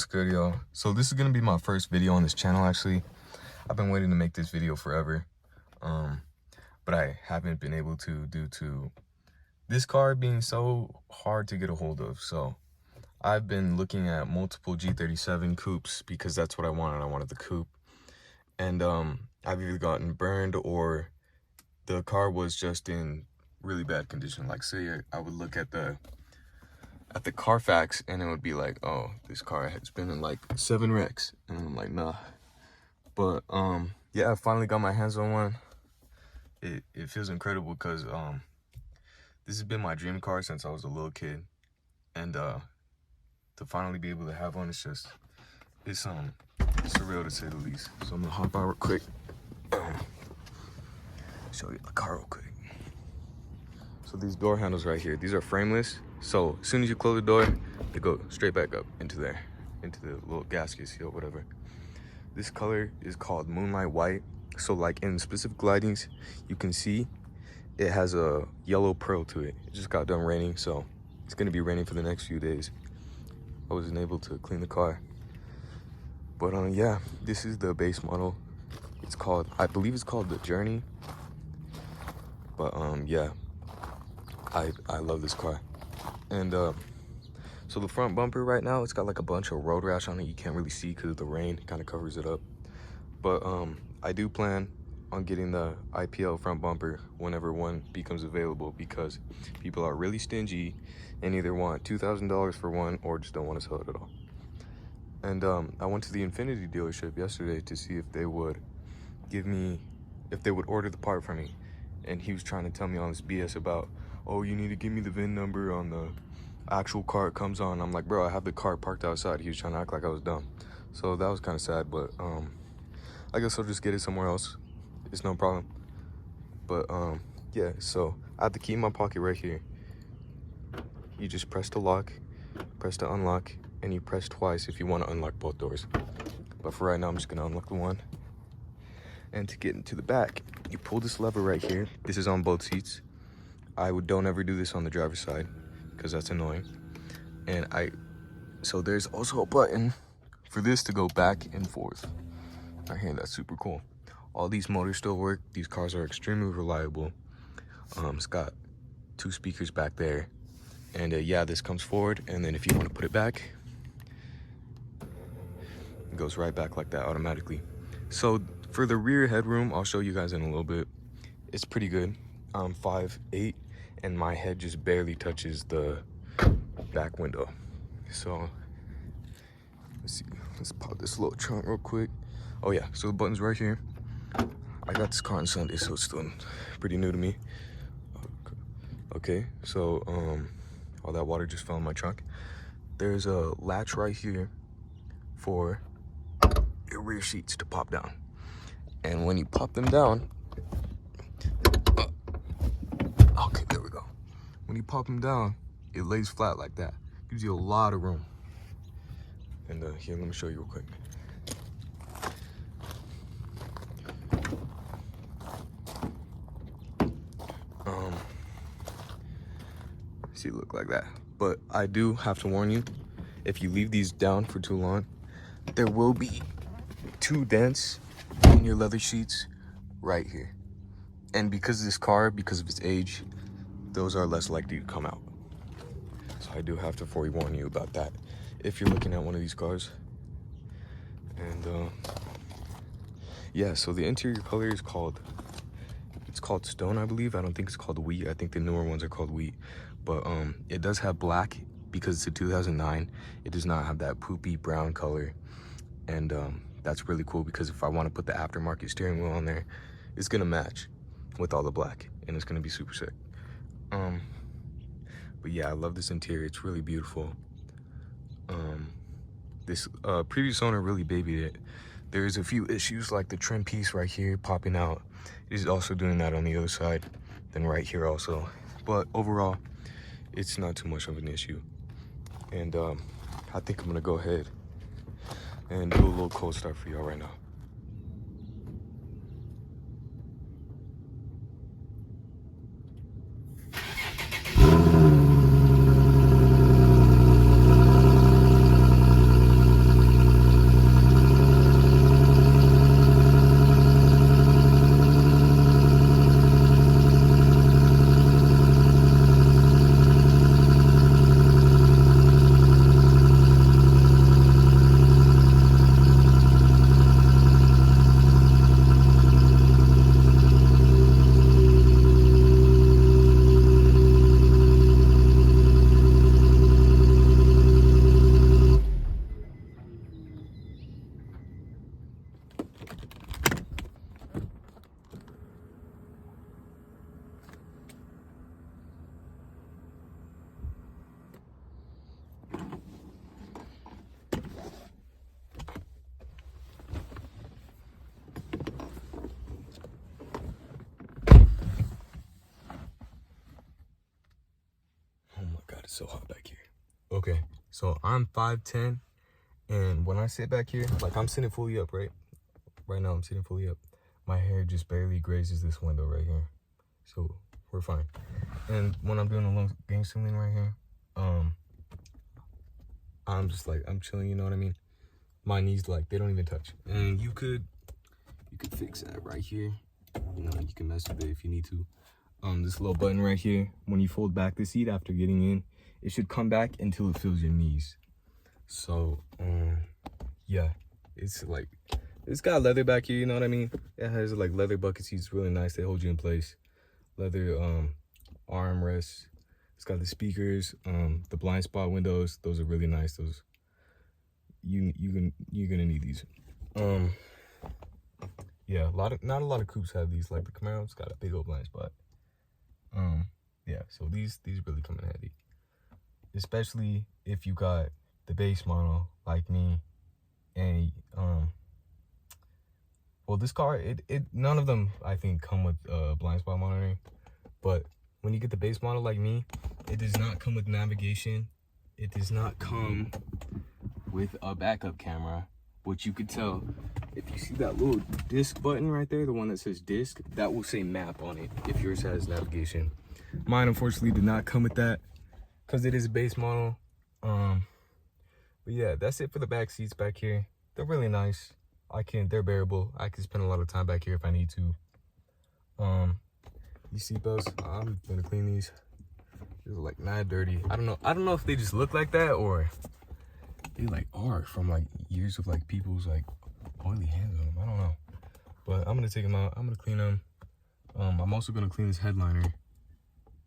good, y'all? So this is gonna be my first video on this channel. Actually, I've been waiting to make this video forever, but I haven't been able to due to this car being so hard to get a hold of. So I've been looking at multiple G37 coupes because that's what I wanted. I wanted the coupe, and I've either gotten burned or the car was just in really bad condition. Like, say I would look at the Carfax and it would be like, oh, this car has been in like 7 wrecks, and I'm like, nah. But yeah, I finally got my hands on one. It feels incredible because this has been my dream car since I was a little kid, and to finally be able to have one, it's surreal to say the least. So I'm gonna hop out real quick, show you the car real quick. So these door handles right here, these are frameless. So as soon as you close the door, they go straight back up into there, into the little gasket seal, whatever. This color is called Moonlight White. So like in specific lightings, you can see it has a yellow pearl to it. It just got done raining, so it's gonna be raining for the next few days. I wasn't able to clean the car. But yeah, this is the base model. It's called, I believe it's called the Journey. But yeah, I love this car. And so the front bumper right now, it's got like a bunch of road rash on it. You can't really see because the rain kind of covers it up. But I do plan on getting the IPL front bumper whenever one becomes available, because people are really stingy and either want $2,000 for one or just don't want to sell it at all. And I went to the Infiniti dealership yesterday to see if they would order the part for me. And he was trying to tell me all this BS about, oh, you need to give me the VIN number on the actual car it comes on. I'm like, bro, I have the car parked outside. He was trying to act like I was dumb. So that was kind of sad, but I guess I'll just get it somewhere else. It's no problem. But yeah, so I have the key in my pocket right here. You just press the lock, press to unlock, and you press twice if you want to unlock both doors. But for right now, I'm just gonna unlock the one. And to get into the back, you pull this lever right here. This is on both seats. Don't ever do this on the driver's side because that's annoying. And so there's also a button for this to go back and forth. Right here, that's super cool. All these motors still work. These cars are extremely reliable. It's got 2 speakers back there. And yeah, this comes forward, and then if you want to put it back, it goes right back like that automatically. So for the rear headroom, I'll show you guys in a little bit. It's pretty good. I'm 5'8", and my head just barely touches the back window. So let's see, let's pop this little trunk real quick. Oh yeah, so the button's right here. I got this car on Sunday, so it's still pretty new to me. Okay, so all that water just fell in my trunk. There's a latch right here for your rear seats to pop down. And when you pop them down, okay, there we go. When you pop them down, it lays flat like that. Gives you a lot of room. And here, let me show you real quick. See, look like that. But I do have to warn you, if you leave these down for too long, there will be 2 dents in your leather sheets right here. And because of this car, because of its age, those are less likely to come out. So I do have to forewarn you about that if you're looking at one of these cars. And yeah, so the interior color is called Stone, I believe. I don't think it's called Wheat. I think the newer ones are called Wheat. But it does have black because it's a 2009. It does not have that poopy brown color. And that's really cool because if I want to put the aftermarket steering wheel on there, it's gonna match with all the black, and it's gonna be super sick. But yeah, I love this interior. It's really beautiful. This previous owner really babied it. There's a few issues like the trim piece right here popping out. He's also doing that on the other side, then right here also. But overall, it's not too much of an issue. And I think I'm gonna go ahead and do a little cold start for y'all right now. it's so hot back here. Okay, so I'm 5'10", and when I sit back here, like I'm sitting fully up, right? Right now I'm sitting fully up. My hair just barely grazes this window right here. So we're fine. And when I'm doing a long gangster lean right here, I'm just like, I'm chilling, you know what I mean? My knees, like, they don't even touch. And you could fix that right here. You know, you can mess with it if you need to. This little button right here, when you fold back the seat after getting in, it should come back until it fills your knees. So, yeah, it's like, it's got leather back here, you know what I mean? It has like leather bucket seats, really nice. They hold you in place. Leather armrests. It's got the speakers, the blind spot windows. Those are really nice. Those you're gonna need these. Yeah, not a lot of coupes have these. Like the Camaro's got a big old blind spot. Yeah, so these really come in handy, especially if you got the base model like me, and well, this car, none of them I think come with blind spot monitoring, but when you get the base model like me, it does not come with navigation. It does not come with a backup camera, which you could tell if you see that little disc button right there, the one that says disc, that will say map on it if yours has navigation. Mine unfortunately did not come with that because it is a base model. But yeah, that's it for the back seats back here. They're really nice. They're bearable. I can spend a lot of time back here if I need to. These seatbelts, I'm gonna clean these. These are like mad dirty. I don't know if they just look like that or they like are from like years of like people's like oily hands on them. I don't know. But I'm gonna take them out. I'm gonna clean them. I'm also gonna clean this headliner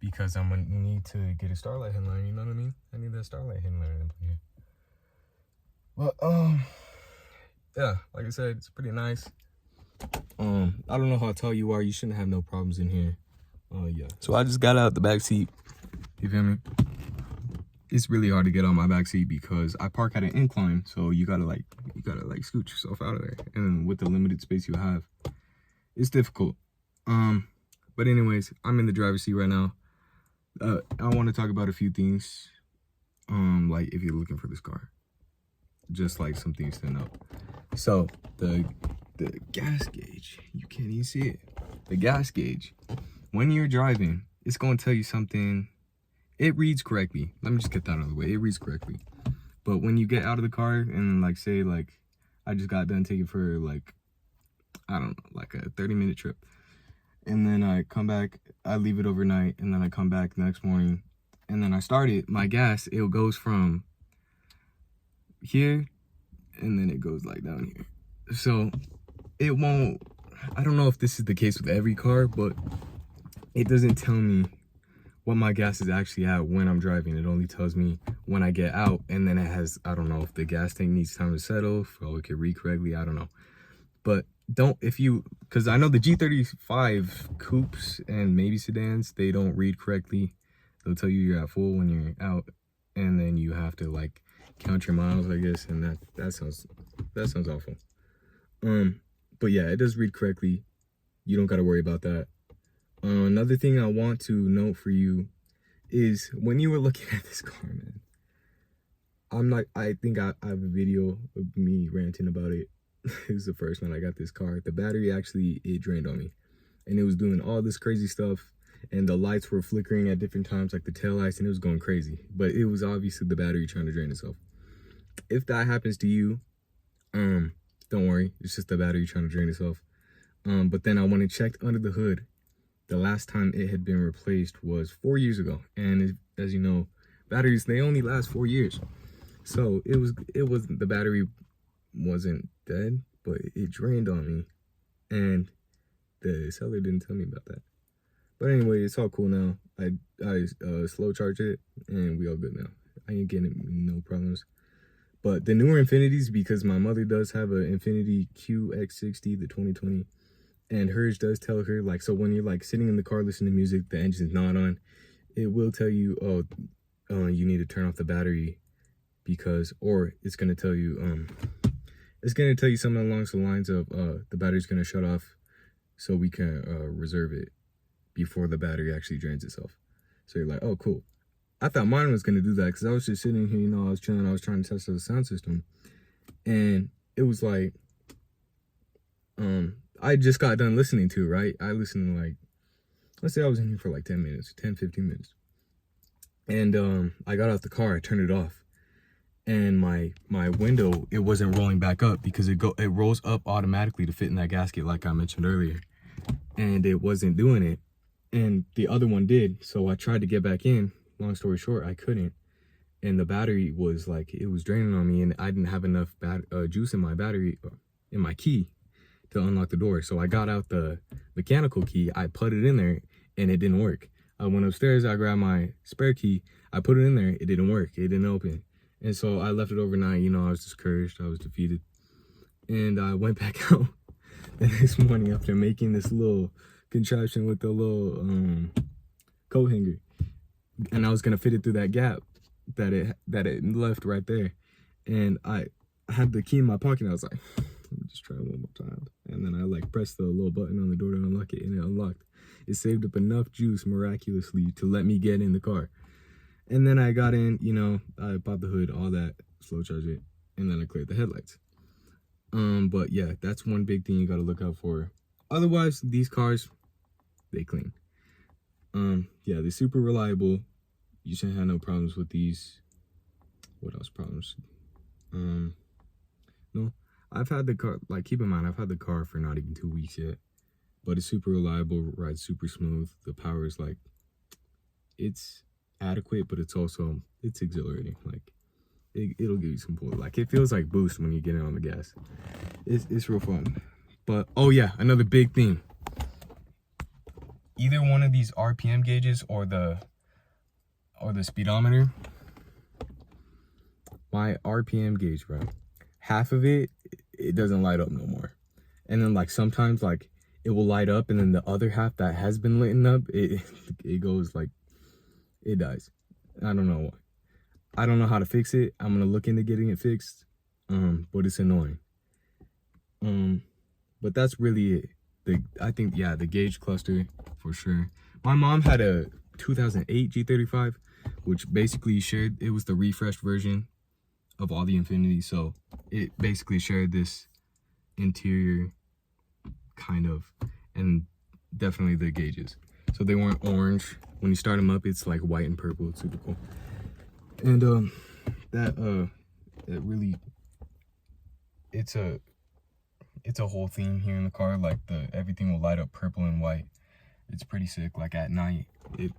because I'm gonna need to get a Starlight headliner. You know what I mean? I need that Starlight headliner in here. But yeah, like I said, it's pretty nice. I don't know how tall you are. You shouldn't have no problems in here. Yeah. So I just got out the back seat. You feel me? It's really hard to get on my back seat because I park at an incline, so you gotta scoot yourself out of there. And with the limited space you have, it's difficult. But anyways, I'm in the driver's seat right now. I want to talk about a few things. Like if you're looking for this car, just like some things to know. So the gas gauge, you can't even see it. The gas gauge, when you're driving, it's going to tell you something. It reads correctly. Let me just get that out of the way. It reads correctly. But when you get out of the car and like say like I just got done taking for like, I don't know, like a 30-minute trip. And then I come back, I leave it overnight, and then I come back the next morning and then I start it, my gas, it goes from here and then it goes like down here. So it won't, I don't know if this is the case with every car, but it doesn't tell me what my gas is actually at when I'm driving. It only tells me when I get out, and then it has, I don't know if the gas tank needs time to settle, so it can read correctly, I don't know. But because I know the G37 coupes and maybe sedans, they don't read correctly. They'll tell you you're at full when you're out, and then you have to like count your miles, I guess, and that sounds awful. But yeah, it does read correctly. You don't got to worry about that. Another thing I want to note for you is when you were looking at this car, man, I think I have a video of me ranting about it. It was the first night I got this car. The battery actually, it drained on me, and it was doing all this crazy stuff, and the lights were flickering at different times, like the tail lights, and it was going crazy. But it was obviously the battery trying to drain itself. If that happens to you, don't worry, it's just the battery trying to drain itself. But then I went and checked under the hood. The last time it had been replaced was 4 years ago, and as you know, batteries, they only last 4 years. So it was the battery wasn't dead, but it drained on me, and the seller didn't tell me about that. But anyway, it's all cool now. I slow charged it, and we all good now. I ain't getting no problems. But the newer Infinitis, because my mother does have an Infiniti QX60, the 2020, and hers does tell her, like, so when you're like sitting in the car listening to music, the engine's not on, it will tell you, oh, you need to turn off the battery, because, or it's gonna tell you, something along the lines of, the battery's gonna shut off, so we can reserve it before the battery actually drains itself. So you're like, oh, cool. I thought mine was gonna do that because I was just sitting here, you know, I was chilling, I was trying to test the sound system, and it was like, I just got done listening to it, right? I listened to like, let's say I was in here for like 10 minutes, 10, 15 minutes. And I got out the car, I turned it off, and my window, it wasn't rolling back up because it rolls up automatically to fit in that gasket like I mentioned earlier, and it wasn't doing it, and the other one did. So I tried to get back in. Long story short, I couldn't, and the battery was like, it was draining on me, and I didn't have enough juice in my battery, in my key, to unlock the door. So I got out the mechanical key, I put it in there, and it didn't work. I went upstairs, I grabbed my spare key, I put it in there, it didn't work, it didn't open. And so I left it overnight, you know, I was discouraged, I was defeated. And I went back out the next morning after making this little contraption with the little coat hanger. And I was gonna fit it through that gap that it left right there. And I had the key in my pocket, and I was like, let me just try it one more time. And then I like pressed the little button on the door to unlock it, and it unlocked. It saved up enough juice miraculously to let me get in the car. And then I got in, you know, I popped the hood, all that, slow charge it, and then I cleared the headlights. But yeah, that's one big thing you gotta look out for. Otherwise, these cars, they clean. Yeah, they're super reliable. You shouldn't have no problems with these. What else problems? No, I've had the car, like, keep in mind, I've had the car for not even 2 weeks yet, but it's super reliable, rides super smooth. The power is like, it's adequate, but it's also, it's exhilarating. Like, it'll give you some pull. Like, it feels like boost when you get in on the gas. It's real fun. But, oh yeah, another big thing. Either one of these RPM gauges or the speedometer, my RPM gauge, bro, half of it doesn't light up no more. And then like sometimes like it will light up, and then the other half that has been lighting up, it goes like, it dies. I don't know why. I don't know how to fix it. I'm gonna look into getting it fixed. But it's annoying. But that's really it. I think, yeah, the gauge cluster for sure. My mom had a 2008 G35, which basically shared, it was the refreshed version of all the Infiniti, so it basically shared this interior kind of, and definitely the gauges. So they weren't orange. When you start them up, it's like white and purple. It's super cool. And that really, it's a whole theme here in the car. Like everything will light up purple and white. It's pretty sick. Like at night,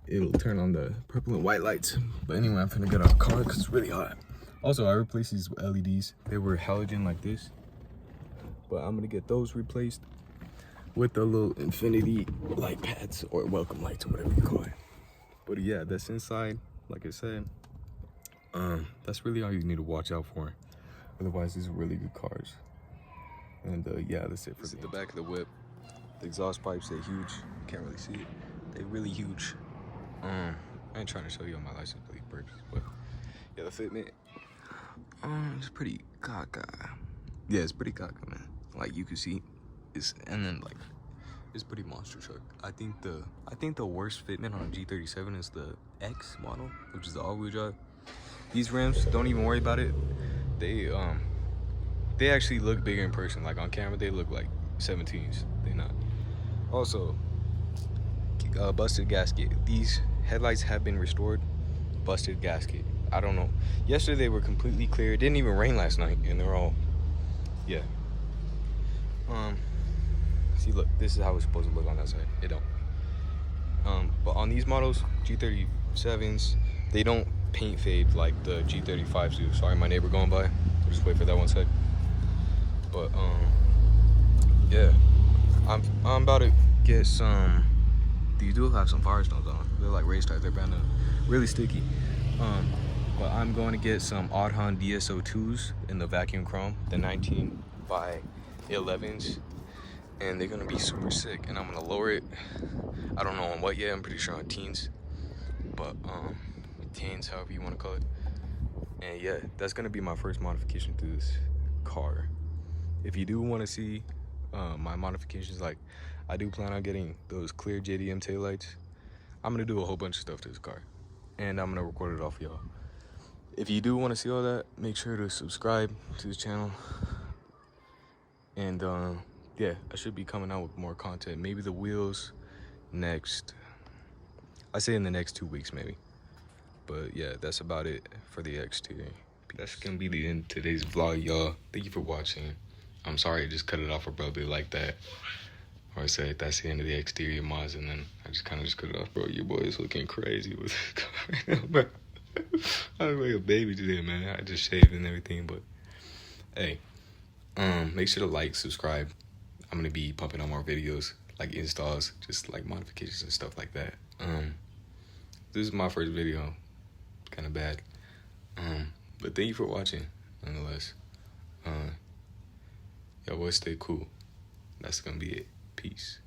it'll turn on the purple and white lights. But anyway, I'm finna get out of the car because it's really hot. Also, I replaced these LEDs. They were halogen like this, but I'm gonna get those replaced with the little Infiniti light pads, or welcome lights, or whatever you call it. But yeah, that's inside. Like I said, that's really all you need to watch out for. Otherwise, these are really good cars. And yeah, that's it for the back of the whip. The exhaust pipes, they're huge. You can't really see it. They're really huge. I ain't trying to show you on my license plate purpose, but yeah, the fitment, it's pretty caca. Yeah, it's pretty caca, man. Like you can see, and then like, it's pretty monster truck. I think the worst fitment on a G37 is the X model, which is the all-wheel drive. These rims, don't even worry about it. They actually look bigger in person. Like on camera, they look like 17s. They not. Also, busted gasket. These headlights have been restored. Busted gasket. I don't know. Yesterday they were completely clear. It didn't even rain last night, and they're all, yeah. See, look, this is how it's supposed to look on that side. It don't. But on these models, G37s, they don't paint fade like the G35s do. Sorry, my neighbor going by. I'll just wait for that one sec. But yeah, I'm about to get some. These do have some Firestones on. They're like race tires. They're brand new, really sticky. But I'm going to get some Oddhan DSO2s in the vacuum chrome, the 19 by 11s, and they're gonna be super sick. And I'm gonna lower it. I don't know on what yet. I'm pretty sure on teens, but teens, however you want to call it. And yeah, that's gonna be my first modification to this car. If you do want to see my modifications, like I do plan on getting those clear JDM taillights. I'm gonna do a whole bunch of stuff to this car. and I'm gonna record it off y'all. If you do want to see all that, make sure to subscribe to the channel. And yeah, I should be coming out with more content. Maybe the wheels next, I say in the next 2 weeks maybe. But yeah, that's about it for the exterior. That's gonna be the end of today's vlog, y'all. Thank you for watching. I'm sorry I just cut it off abruptly like that. Or I said that's the end of the exterior mods, and then I just kind of just cut it off. Bro, your boy is looking crazy with this car right now, bro. I look like a baby today, man. I just shaved and everything, but hey, make sure to like, subscribe. I'm gonna be pumping out more videos, like installs, just like modifications and stuff like that. This is my first video, kind of bad. But thank you for watching, nonetheless. Y'all boys stay cool. That's gonna be it. Peace.